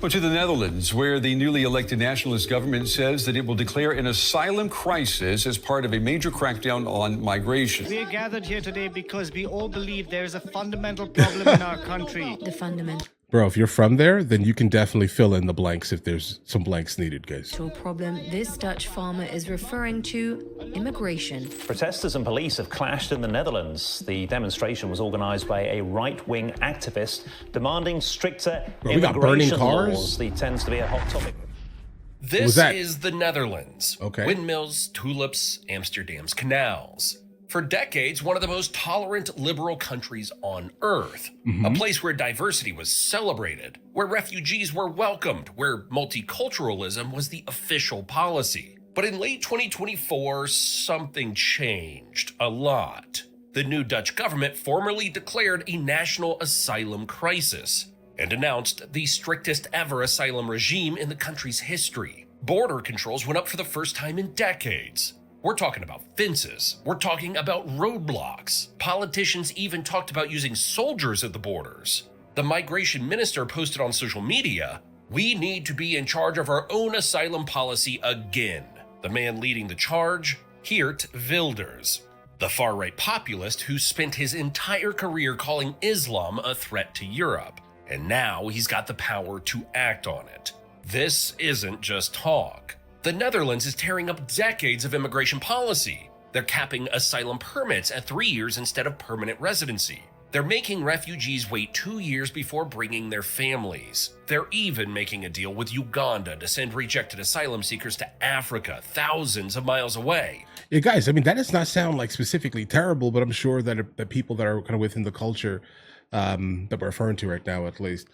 But to the Netherlands, where the newly elected nationalist government says that it will declare an asylum crisis as part of a major crackdown on migration. We are gathered here today because we all believe there is a fundamental problem in our country. The fundamental Bro, if you're from there, then you can definitely fill in the blanks if there's some blanks needed, guys. problem this Dutch farmer is referring to immigration. Protesters and police have clashed in the Netherlands. The demonstration was organised by a right-wing activist demanding stricter immigration laws. It tends to be a hot topic. This is the Netherlands. Okay. Windmills, tulips, Amsterdam's canals. For decades, one of the most tolerant liberal countries on earth. A place where diversity was celebrated, where refugees were welcomed, where multiculturalism was the official policy. But in late 2024, something changed a lot. The new Dutch government formally declared a national asylum crisis and announced the strictest ever asylum regime in the country's history. Border controls went up for the first time in decades. We're talking about fences. We're talking about roadblocks. Politicians even talked about using soldiers at the borders. The migration minister posted on social media, "We need to be in charge of our own asylum policy again." The man leading the charge, Geert Wilders, the far-right populist who spent his entire career calling Islam a threat to Europe. And now he's got the power to act on it. This isn't just talk. The Netherlands is tearing up decades of immigration policy. They're capping asylum permits at 3 years instead of permanent residency. They're making refugees wait 2 years before bringing their families. They're even making a deal with Uganda to send rejected asylum seekers to Africa, thousands of miles away. Yeah, guys, I mean, that does not sound like specifically terrible, but I'm sure that the people that are kind of within the culture that we're referring to right now, at least,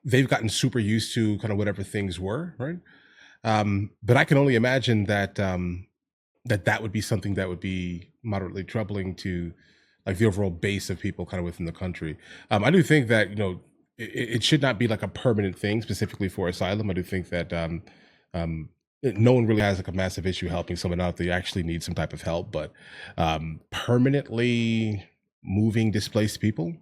they've gotten super used to kind of whatever things were, right? But I can only imagine that that would be something that would be moderately troubling to like the overall base of people kind of within the country. I do think that, you know, it should not be like a permanent thing specifically for asylum. I do think that no one really has like a massive issue helping someone out if they actually need some type of help, but permanently moving displaced people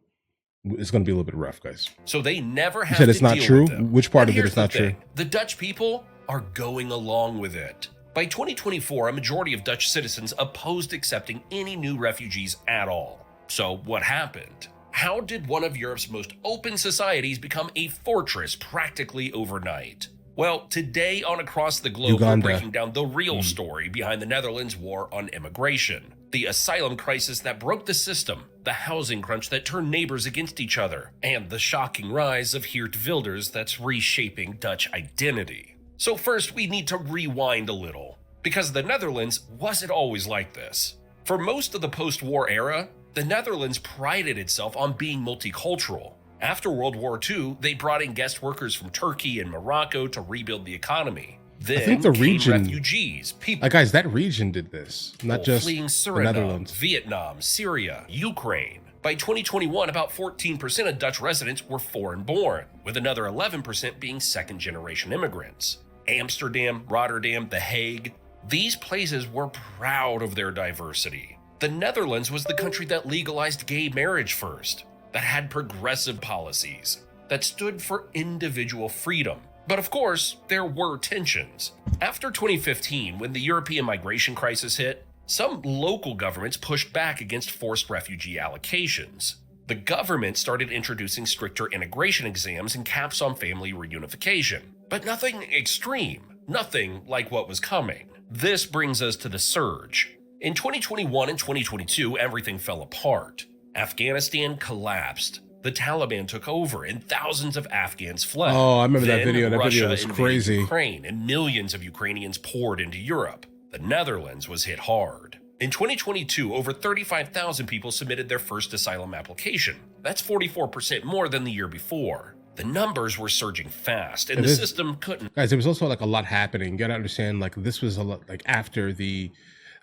is going to be a little bit rough, guys. So they never have you said to it's not deal true? with them. Which part And of it here's is not the thing. true? The Dutch people are going along with it. By 2024, a majority of Dutch citizens opposed accepting any new refugees at all. So what happened? How did one of Europe's most open societies become a fortress practically overnight? Well, today on Across the Globe, Uganda. we're breaking down the real story behind the Netherlands' war on immigration. The asylum crisis that broke the system, the housing crunch that turned neighbors against each other, and the shocking rise of Geert Wilders that's reshaping Dutch identity. So first, we need to rewind a little, because the Netherlands wasn't always like this. For most of the post-war era, the Netherlands prided itself on being multicultural. After World War II, they brought in guest workers from Turkey and Morocco to rebuild the economy. Then I think the came region, refugees, people guys, that region did this, not just fleeing the Suriname, Netherlands. Vietnam, Syria, Ukraine. By 2021, about 14% of Dutch residents were foreign-born, with another 11% being second-generation immigrants. Amsterdam, Rotterdam, The Hague, these places were proud of their diversity. The Netherlands was the country that legalized gay marriage first, that had progressive policies, that stood for individual freedom. But of course, there were tensions. After 2015, when the European migration crisis hit, some local governments pushed back against forced refugee allocations. The government started introducing stricter integration exams and caps on family reunification. But nothing extreme, nothing like what was coming. This brings us to the surge. In 2021 and 2022, everything fell apart. Afghanistan collapsed. The Taliban took over and thousands of Afghans fled. Oh, I remember that Then video. That Russia video was invaded crazy. Ukraine, and millions of Ukrainians poured into Europe. The Netherlands was hit hard. In 2022, over 35,000 people submitted their first asylum application. That's 44% more than the year before. The numbers were surging fast, and the system couldn't. Guys, there was also like a lot happening. You gotta understand, like this was a lot like after the,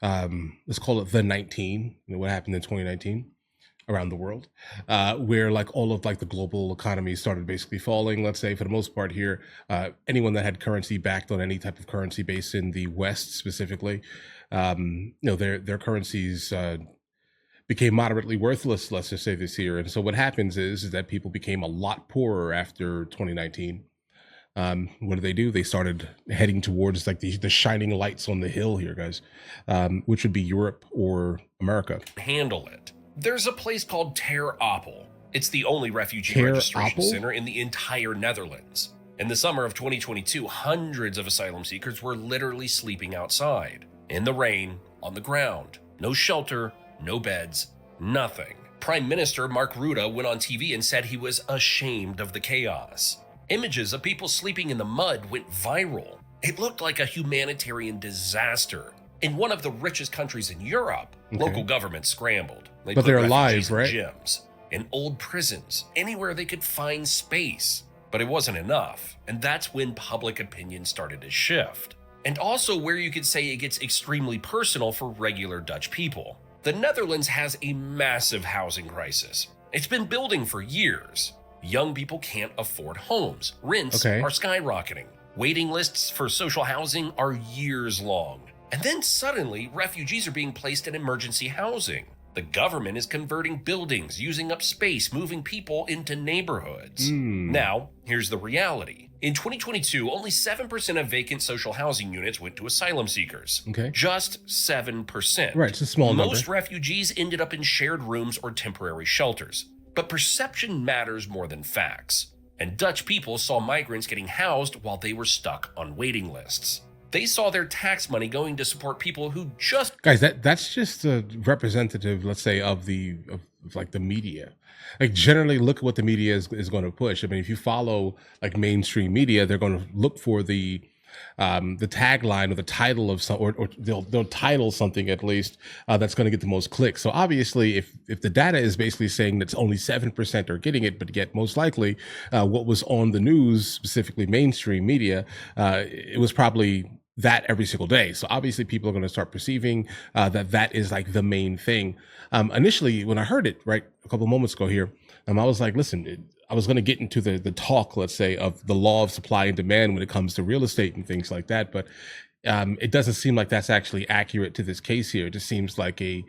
let's call it the 19, you know, what happened in 2019 around the world, where like all of like the global economy started basically falling. Let's say for the most part here, anyone that had currency backed on any type of currency base in the West specifically, you know, their currencies became moderately worthless, let's just say this year. And so what happens is that people became a lot poorer after 2019. What do? They started heading towards like the shining lights on the hill here, guys, which would be Europe or America. Handle it. There's a place called Ter Apel. It's the only refugee registration center in the entire Netherlands. In the summer of 2022, hundreds of asylum seekers were literally sleeping outside, in the rain, on the ground. No shelter, no beds, nothing. Prime Minister Mark Rutte went on TV and said he was ashamed of the chaos. Images of people sleeping in the mud went viral. It looked like a humanitarian disaster. In one of the richest countries in Europe, local governments scrambled. But they're alive, right? Gyms, in old prisons, anywhere they could find space. But it wasn't enough, and that's when public opinion started to shift. And also where you could say it gets extremely personal for regular Dutch people. The Netherlands has a massive housing crisis. It's been building for years. Young people can't afford homes. Rents are skyrocketing. Waiting lists for social housing are years long. And then suddenly, refugees are being placed in emergency housing. The government is converting buildings, using up space, moving people into neighborhoods. Now, here's the reality. In 2022, only 7% of vacant social housing units went to asylum seekers. Just 7%. Right, it's a small number. Most refugees ended up in shared rooms or temporary shelters. But perception matters more than facts. And Dutch people saw migrants getting housed while they were stuck on waiting lists. They saw their tax money going to support people who just... Guys, that's just a representative, let's say, of like the media. Like generally look at what the media is going to push. I mean, if you follow like mainstream media, they're going to look for the tagline or the title of some, or they'll title something at least that's going to get the most clicks. So obviously, if the data is basically saying that only 7% are getting it, but yet most likely what was on the news, specifically mainstream media, it was probably that every single day. So obviously people are going to start perceiving that is like the main thing. Initially, when I heard it right a couple of moments ago here, I was like, listen, I was going to get into the talk, let's say, of the law of supply and demand when it comes to real estate and things like that. But it doesn't seem like that's actually accurate to this case here. It just seems like an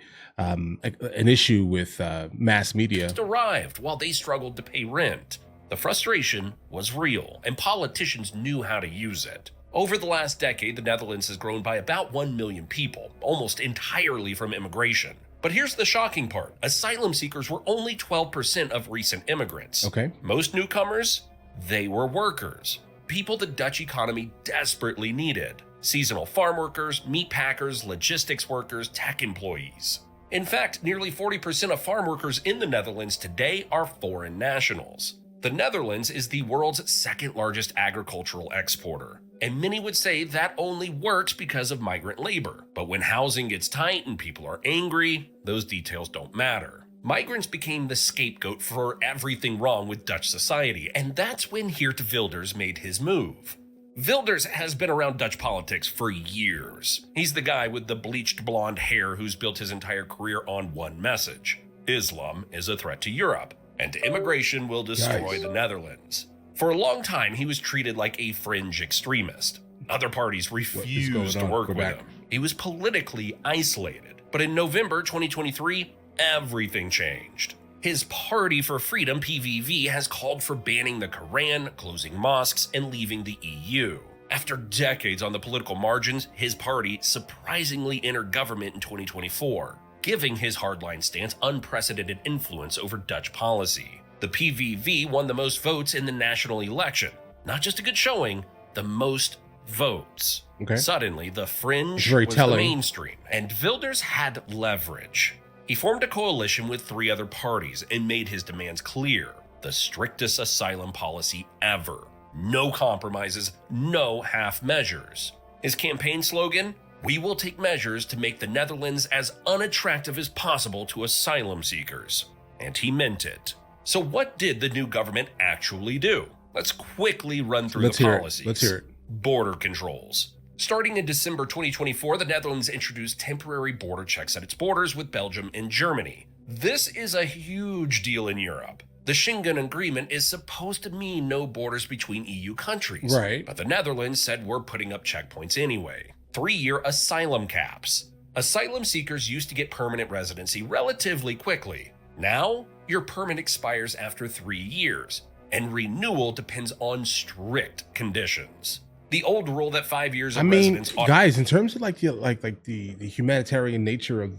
issue with mass media. Arrived while they struggled to pay rent. The frustration was real, and politicians knew how to use it. Over the last decade, the Netherlands has grown by about 1 million people, almost entirely from immigration. But here's the shocking part. Asylum seekers were only 12% of recent immigrants. Most newcomers, they were workers. People the Dutch economy desperately needed. Seasonal farm workers, meat packers, logistics workers, tech employees. In fact, nearly 40% of farm workers in the Netherlands today are foreign nationals. The Netherlands is the world's second largest agricultural exporter. And many would say that only works because of migrant labor. But when housing gets tight and people are angry, those details don't matter. Migrants became the scapegoat for everything wrong with Dutch society, and that's when Geert Wilders made his move. Wilders has been around Dutch politics for years. He's the guy with the bleached blonde hair who's built his entire career on one message. Islam is a threat to Europe, and immigration will destroy the Netherlands. For a long time, he was treated like a fringe extremist. Other parties refused to work with him. He was politically isolated. But in November 2023, everything changed. His Party for Freedom, PVV, has called for banning the Quran, closing mosques, and leaving the EU. After decades on the political margins, his party surprisingly entered government in 2024, giving his hardline stance unprecedented influence over Dutch policy. The PVV won the most votes in the national election. Not just a good showing, the most votes. Suddenly, the fringe was the mainstream, and Wilders had leverage. He formed a coalition with 3 other parties and made his demands clear. The strictest asylum policy ever. No compromises, no half measures. His campaign slogan, "We will take measures to make the Netherlands as unattractive as possible to asylum seekers." And he meant it. So what did the new government actually do? Let's quickly run through the policies. Let's hear it. Border controls. Starting in December 2024, the Netherlands introduced temporary border checks at its borders with Belgium and Germany. This is a huge deal in Europe. The Schengen Agreement is supposed to mean no borders between EU countries. But the Netherlands said we're putting up checkpoints anyway. 3-year asylum caps. Asylum seekers used to get permanent residency relatively quickly. Now, your permit expires after 3 years. and renewal depends on strict conditions. The old rule that 5 years of I mean, residence guys, in terms of like the humanitarian nature of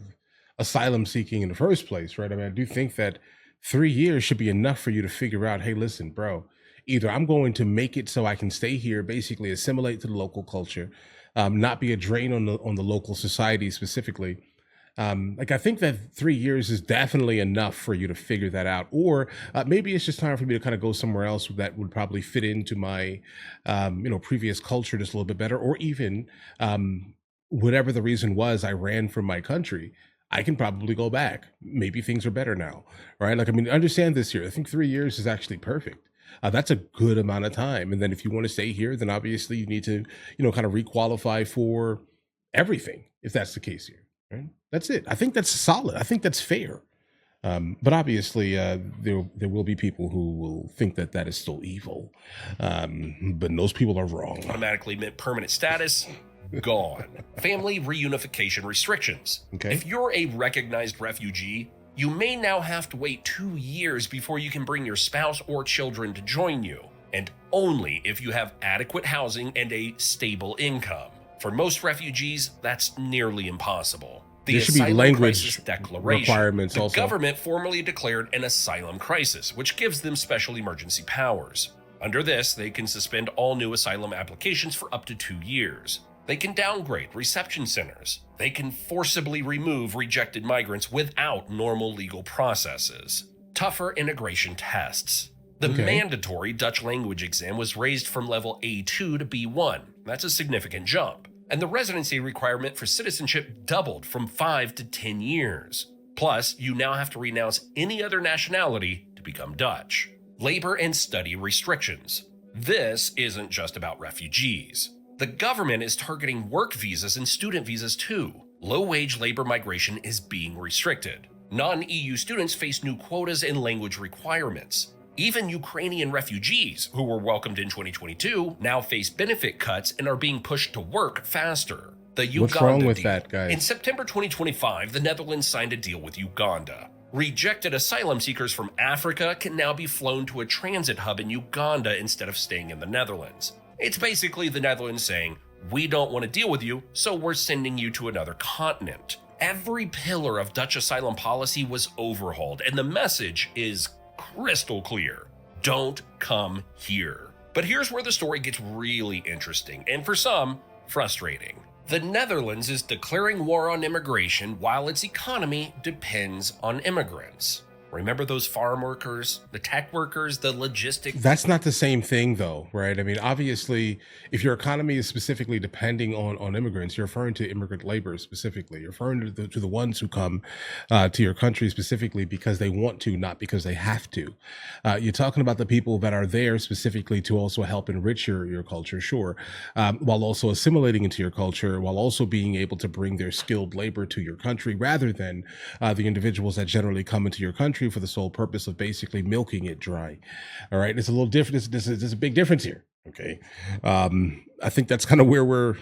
asylum seeking in the first place, right? I mean, I do think that 3 years should be enough for you to figure out, hey, listen, bro, either I'm going to make it so I can stay here, basically assimilate to the local culture, not be a drain on the local society specifically. Like, I think that 3 years is definitely enough for you to figure that out. Or maybe it's just time for me to kind of go somewhere else that would probably fit into my, previous culture just a little bit better. Or even whatever the reason was, I ran from my country. I can probably go back. Maybe things are better now, right? Like, I mean, understand this here. I think 3 years is actually perfect. That's a good amount of time. And then if you want to stay here, then obviously you need to, kind of requalify for everything, if that's the case here. Right? That's it. I think that's solid. I think that's fair. But obviously, there will be people who will think that that is still evil. But those people are wrong. Automatically meant permanent status, gone. Family reunification restrictions. Okay. If you're a recognized refugee, you may now have to wait 2 years before you can bring your spouse or children to join you, and only if you have adequate housing and a stable income. For most refugees, that's nearly impossible. There should be language requirements the also. The government formally declared an asylum crisis, which gives them special emergency powers. Under this, they can suspend all new asylum applications for up to 2 years. They can downgrade reception centers. They can forcibly remove rejected migrants without normal legal processes. Tougher integration tests. The mandatory Dutch language exam was raised from level A2 to B1. That's a significant jump. And the residency requirement for citizenship doubled from 5 to 10 years. Plus, you now have to renounce any other nationality to become Dutch. Labor and study restrictions. This isn't just about refugees. The government is targeting work visas and student visas too. Low-wage labor migration is being restricted. Non-EU students face new quotas and language requirements. Even Ukrainian refugees, who were welcomed in 2022, now face benefit cuts and are being pushed to work faster. The Uganda What's wrong with deal. that, guys? In September 2025, the Netherlands signed a deal with Uganda. Rejected asylum seekers from Africa can now be flown to a transit hub in Uganda instead of staying in the Netherlands. It's basically the Netherlands saying, we don't want to deal with you, so we're sending you to another continent. Every pillar of Dutch asylum policy was overhauled, and the message is crystal clear. Don't come here. But here's where the story gets really interesting, and for some, frustrating. The Netherlands is declaring war on immigration while its economy depends on immigrants. Remember those farm workers, the tech workers, the logistics? That's not the same thing though, right? I mean, obviously, if your economy is specifically depending on immigrants, you're referring to immigrant labor specifically. You're referring to the ones who come to your country specifically because they want to, not because they have to. You're talking about the people that are there specifically to also help enrich your culture, sure, while also assimilating into your culture, while also being able to bring their skilled labor to your country rather than the individuals that generally come into your country for the sole purpose of basically milking it dry. All right, it's a little different. There's a big difference here. Okay, I think that's kind of where we're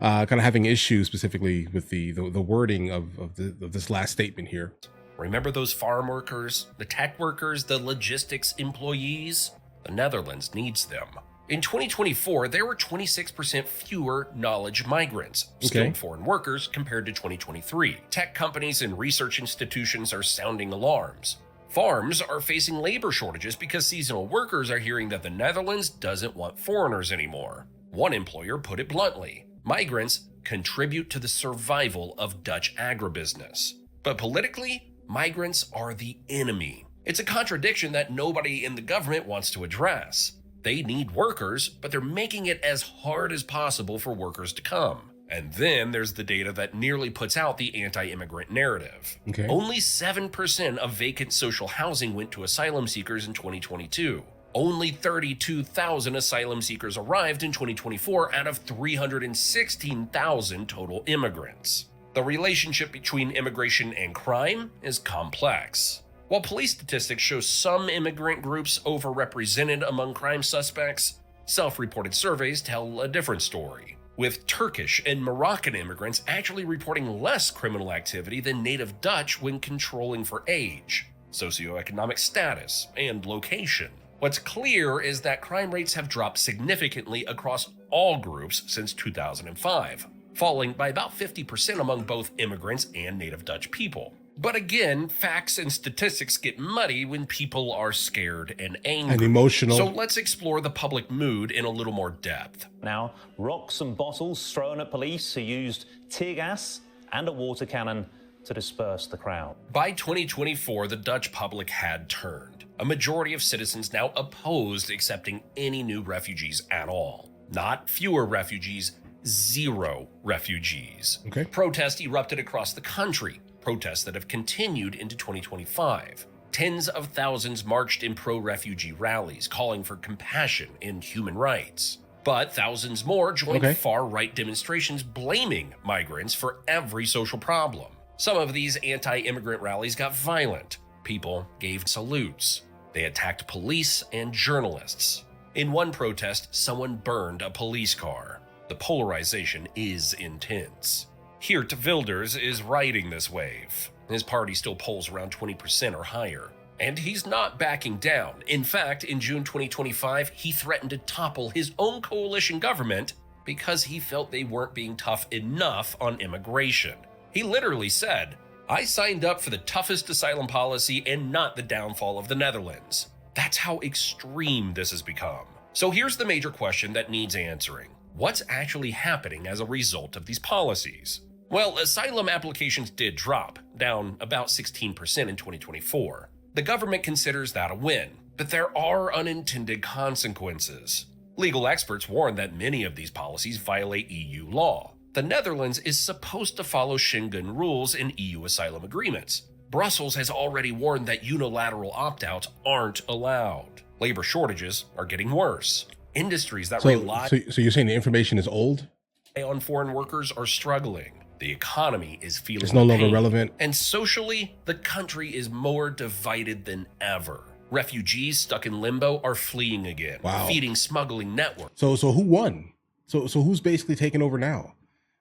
kind of having issues specifically with the wording of this last statement here. Remember those farm workers, the tech workers, the logistics employees? The Netherlands needs them. In 2024, there were 26% fewer knowledge migrants, skilled foreign workers, compared to 2023. Tech companies and research institutions are sounding alarms. Farms are facing labor shortages because seasonal workers are hearing that the Netherlands doesn't want foreigners anymore. One employer put it bluntly, migrants contribute to the survival of Dutch agribusiness. But politically, migrants are the enemy. It's a contradiction that nobody in the government wants to address. They need workers, but they're making it as hard as possible for workers to come. And then there's the data that nearly puts out the anti-immigrant narrative. Only 7% of vacant social housing went to asylum seekers in 2022. Only 32,000 asylum seekers arrived in 2024 out of 316,000 total immigrants. The relationship between immigration and crime is complex. While police statistics show some immigrant groups overrepresented among crime suspects, self-reported surveys tell a different story, with Turkish and Moroccan immigrants actually reporting less criminal activity than native Dutch when controlling for age, socioeconomic status, and location. What's clear is that crime rates have dropped significantly across all groups since 2005, falling by about 50% among both immigrants and native Dutch people. But again, facts and statistics get muddy when people are scared and angry. And emotional. So let's explore the public mood in a little more depth. Now, rocks and bottles thrown at police who used tear gas and a water cannon to disperse the crowd. By 2024, the Dutch public had turned. A majority of citizens now opposed accepting any new refugees at all. Not fewer refugees, zero refugees. Okay. Protests erupted across the country. Protests that have continued into 2025. Tens of thousands marched in pro-refugee rallies, calling for compassion and human rights. But thousands more joined far-right demonstrations blaming migrants for every social problem. Some of these anti-immigrant rallies got violent. People gave salutes. They attacked police and journalists. In one protest, someone burned a police car. The polarization is intense. Geert Wilders is riding this wave. His party still polls around 20% or higher. And he's not backing down. In fact, in June 2025, he threatened to topple his own coalition government because he felt they weren't being tough enough on immigration. He literally said, "I signed up for the toughest asylum policy and not the downfall of the Netherlands." That's how extreme this has become. So here's the major question that needs answering. What's actually happening as a result of these policies? Well, asylum applications did drop, down about 16% in 2024. The government considers that a win, but there are unintended consequences. Legal experts warn that many of these policies violate EU law. The Netherlands is supposed to follow Schengen rules in EU asylum agreements. Brussels has already warned that unilateral opt-outs aren't allowed. Labor shortages are getting worse. Industries that rely So you're saying the information is old? On foreign workers are struggling. The economy is feeling It's no longer pain. relevant. And socially, the country is more divided than ever. Refugees stuck in limbo are fleeing again, feeding smuggling networks. So who won? So who's basically taking over now?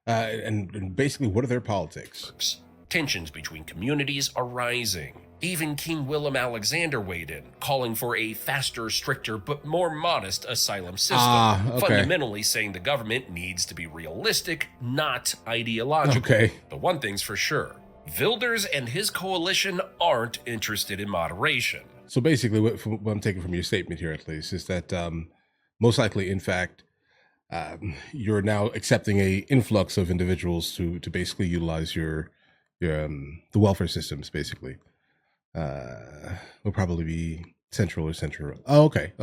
And basically, what are their politics? Tensions between communities are rising. Even King Willem-Alexander weighed in, calling for a faster, stricter, but more modest asylum system, fundamentally saying the government needs to be realistic, not ideological. But one thing's for sure, Wilders and his coalition aren't interested in moderation. So basically, what I'm taking from your statement here, at least, is that most likely, in fact, you're now accepting a influx of individuals to basically utilize your the welfare systems, basically. Will probably be central or central. Oh, okay.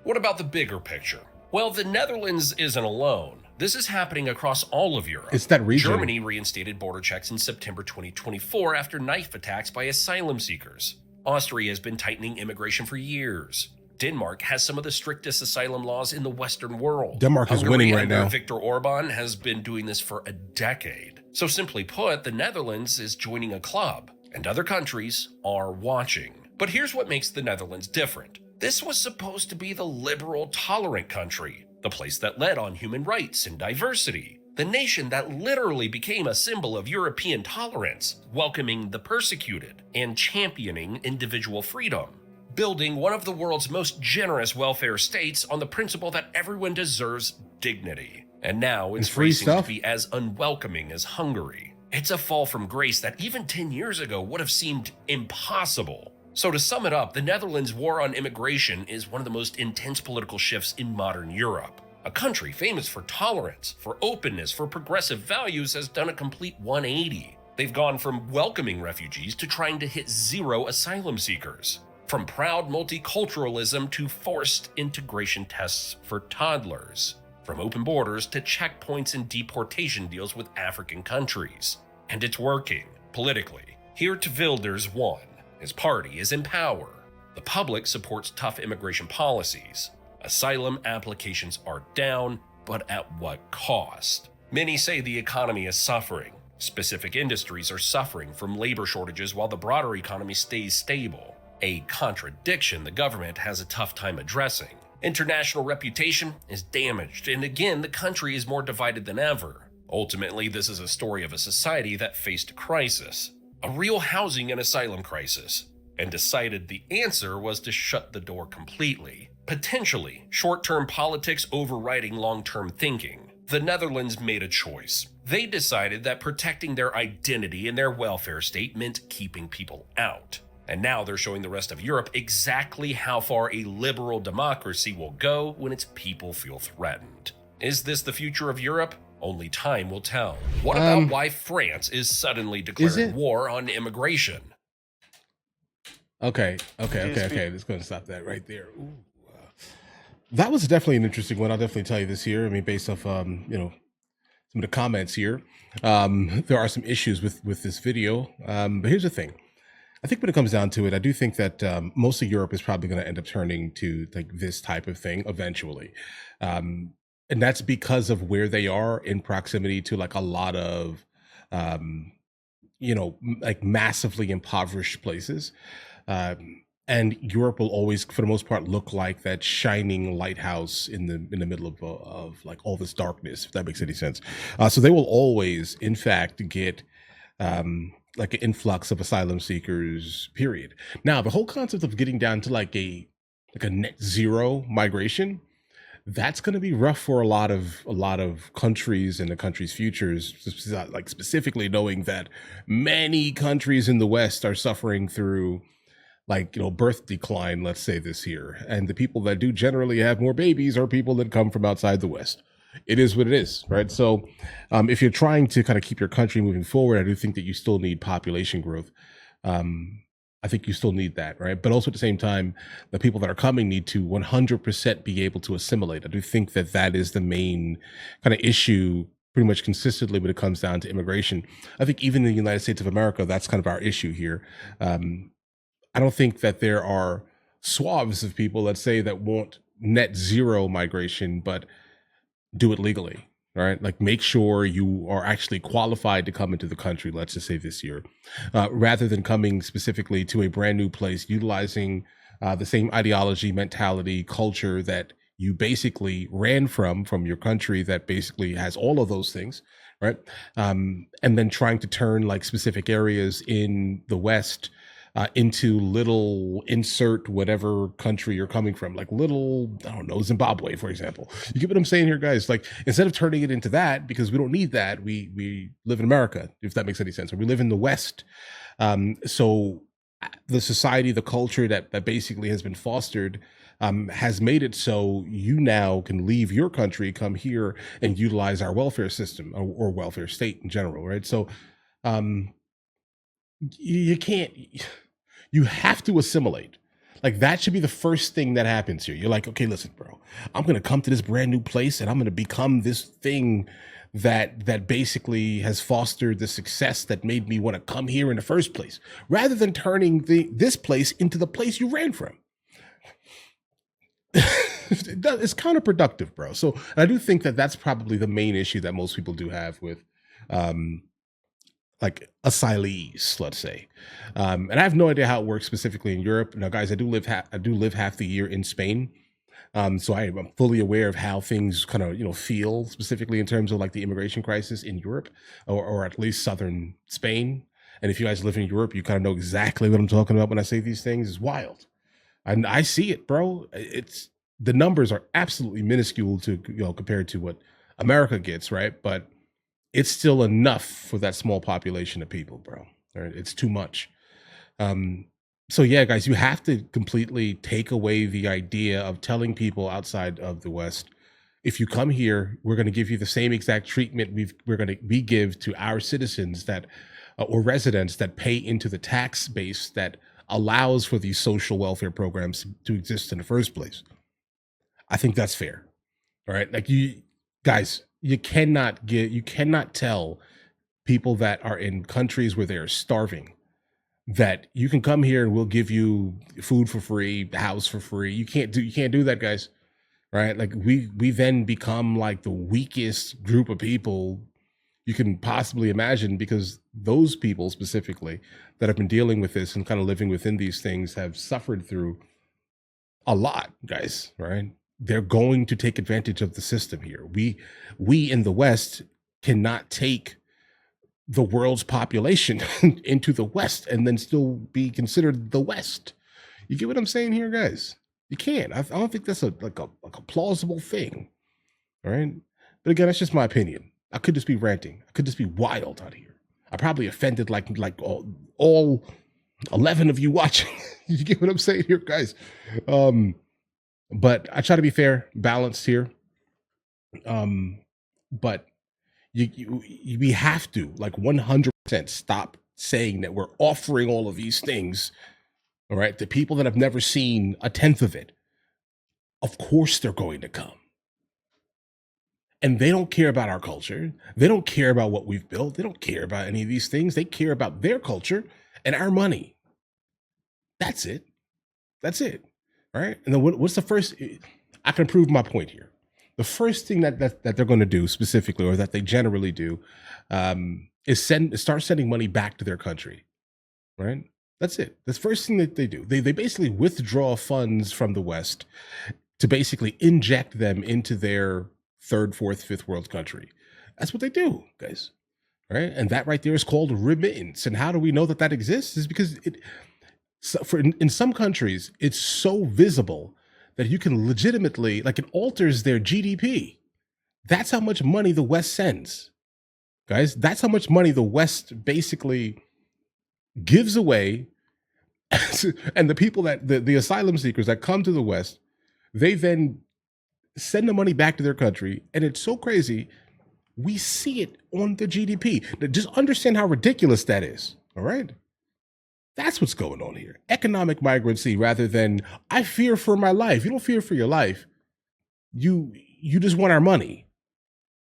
What about the bigger picture? Well, the Netherlands isn't alone. This is happening across all of Europe. It's that region. Germany reinstated border checks in September 2024 after knife attacks by asylum seekers. Austria has been tightening immigration for years. Denmark has some of the strictest asylum laws in the Western world. Denmark is winning right now. Viktor Orban has been doing this for a decade. So simply put, the Netherlands is joining a club, and other countries are watching. But here's what makes the Netherlands different. This was supposed to be the liberal, tolerant country, the place that led on human rights and diversity, the nation that literally became a symbol of European tolerance, welcoming the persecuted and championing individual freedom, building one of the world's most generous welfare states on the principle that everyone deserves dignity. And now it's racing to be as unwelcoming as Hungary. It's a fall from grace that even 10 years ago would have seemed impossible. So to sum it up, the Netherlands' war on immigration is one of the most intense political shifts in modern Europe. A country famous for tolerance, for openness, for progressive values has done a complete 180. They've gone from welcoming refugees to trying to hit zero asylum seekers. From proud multiculturalism to forced integration tests for toddlers. From open borders to checkpoints and deportation deals with African countries. And it's working, politically. Geert Wilders won. His party is in power. The public supports tough immigration policies. Asylum applications are down, but at what cost? Many say the economy is suffering. Specific industries are suffering from labor shortages while the broader economy stays stable. A contradiction the government has a tough time addressing. International reputation is damaged, and again, the country is more divided than ever. Ultimately, this is a story of a society that faced a crisis. A real housing and asylum crisis. and decided the answer was to shut the door completely. Potentially, short-term politics overriding long-term thinking, the Netherlands made a choice. They decided that protecting their identity and their welfare state meant keeping people out. And now they're showing the rest of Europe exactly how far a liberal democracy will go when its people feel threatened. Is this the future of Europe? Only time will tell. What about why France is suddenly declaring war on immigration? Okay. Let's go and stop that right there. Ooh. That was definitely an interesting one. I'll definitely tell you this here. I mean, based off, some of the comments here, there are some issues with this video. But here's the thing. I think when it comes down to it, I do think that most of Europe is probably going to end up turning to like this type of thing eventually. And that's because of where they are in proximity to like a lot of, like massively impoverished places. And Europe will always, for the most part, look like that shining lighthouse in the middle of like all this darkness, if that makes any sense. So they will always, in fact, get like an influx of asylum seekers, period. Now, the whole concept of getting down to like a net zero migration, that's going to be rough for a lot of countries and the country's futures, like specifically knowing that many countries in the West are suffering through like, birth decline, let's say this year. And the people that do generally have more babies are people that come from outside the West. It is what it is, right? So if you're trying to kind of keep your country moving forward, I do think that you still need population growth. I think you still need that, right? But also at the same time, the people that are coming need to 100% be able to assimilate. I do think that that is the main kind of issue pretty much consistently when it comes down to immigration. I think even in the United States of America, that's kind of our issue here. I don't think that there are swaths of people, let's say, that want net zero migration, but do it legally, right? Like make sure you are actually qualified to come into the country, let's just say this year, rather than coming specifically to a brand new place, utilizing the same ideology, mentality, culture that you basically ran from your country that basically has all of those things, right? And then trying to turn like specific areas in the West into little insert whatever country you're coming from, like little, I don't know, Zimbabwe, for example. You get what I'm saying here, guys? Like instead of turning it into that, because we don't need that, we live in America, if that makes any sense, or we live in the West. So the society, the culture that basically has been fostered has made it so you now can leave your country, come here and utilize our welfare system or welfare state in general, right? So you can't, you have to assimilate. Like that should be the first thing that happens here. You're like, okay, listen, bro, I'm going to come to this brand new place and I'm going to become this thing that basically has fostered the success that made me want to come here in the first place, rather than turning this place into the place you ran from. It's counterproductive, bro. So I do think that that's probably the main issue that most people do have with like asylees, let's say. And I have no idea how it works specifically in Europe. Now, guys, I do live half the year in Spain. So I'm fully aware of how things kind of, feel specifically in terms of like the immigration crisis in Europe, or at least southern Spain. And if you guys live in Europe, you kind of know exactly what I'm talking about when I say these things. It's wild. And I see it, bro. It's the numbers are absolutely minuscule to, compared to what America gets, right? But it's still enough for that small population of people, bro. Right? It's too much. So yeah, guys, you have to completely take away the idea of telling people outside of the West, if you come here, we're going to give you the same exact treatment we give to our citizens that or residents that pay into the tax base that allows for these social welfare programs to exist in the first place. I think that's fair. All right. Like you guys, you cannot tell people that are in countries where they're starving that you can come here and we'll give you food for free, house for free. You can't do that, guys. Right? Like we then become like the weakest group of people you can possibly imagine, because those people specifically that have been dealing with this and kind of living within these things have suffered through a lot, guys, right? They're going to take advantage of the system here. We in the West cannot take the world's population into the West and then still be considered the West. You get what I'm saying here, guys? You can't. I don't think that's like a plausible thing. All right. But again, that's just my opinion. I could just be ranting. I could just be wild out here. I probably offended like all 11 of you watching. You get what I'm saying here, guys? But I try to be fair, balanced here. But we have to, like, 100% stop saying that we're offering all of these things, all right, to people that have never seen a tenth of it. Of course they're going to come. And they don't care about our culture. They don't care about what we've built. They don't care about any of these things. They care about their culture and our money. That's it. That's it. All right. And then what's the first? I can prove my point here. The first thing that they're going to do specifically, or that they generally do, is start sending money back to their country. Right. That's it. That's the first thing that they do. They basically withdraw funds from the West to basically inject them into their third, fourth, fifth world country. That's what they do, guys. Right. And that right there is called remittance. And how do we know that that exists? Is because in some countries, it's so visible that you can legitimately, like, it alters their GDP. That's how much money the West sends, guys. That's how much money the West basically gives away. And the people that the asylum seekers that come to the West, they then send the money back to their country. And it's so crazy. We see it on the GDP. Now, just understand how ridiculous that is. All right. That's what's going on here. Economic migrancy rather than, I fear for my life. You don't fear for your life. You just want our money.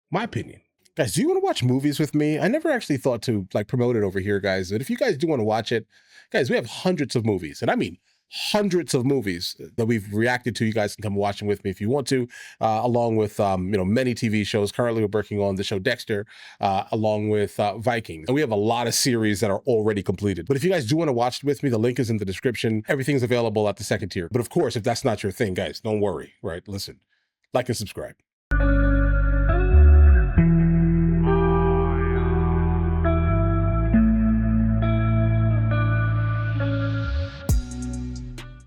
My opinion. Guys, do you want to watch movies with me? I never actually thought to like promote it over here, guys. But if you guys do want to watch it, guys, we have hundreds of movies. And I mean hundreds of movies that we've reacted to. You guys can come watch them with me if you want to, along with many TV shows. Currently, we're working on the show Dexter, along with Vikings. And we have a lot of series that are already completed. But if you guys do want to watch it with me, the link is in the description. Everything's available at the second tier. But of course, if that's not your thing, guys, don't worry, right? Listen, like and subscribe.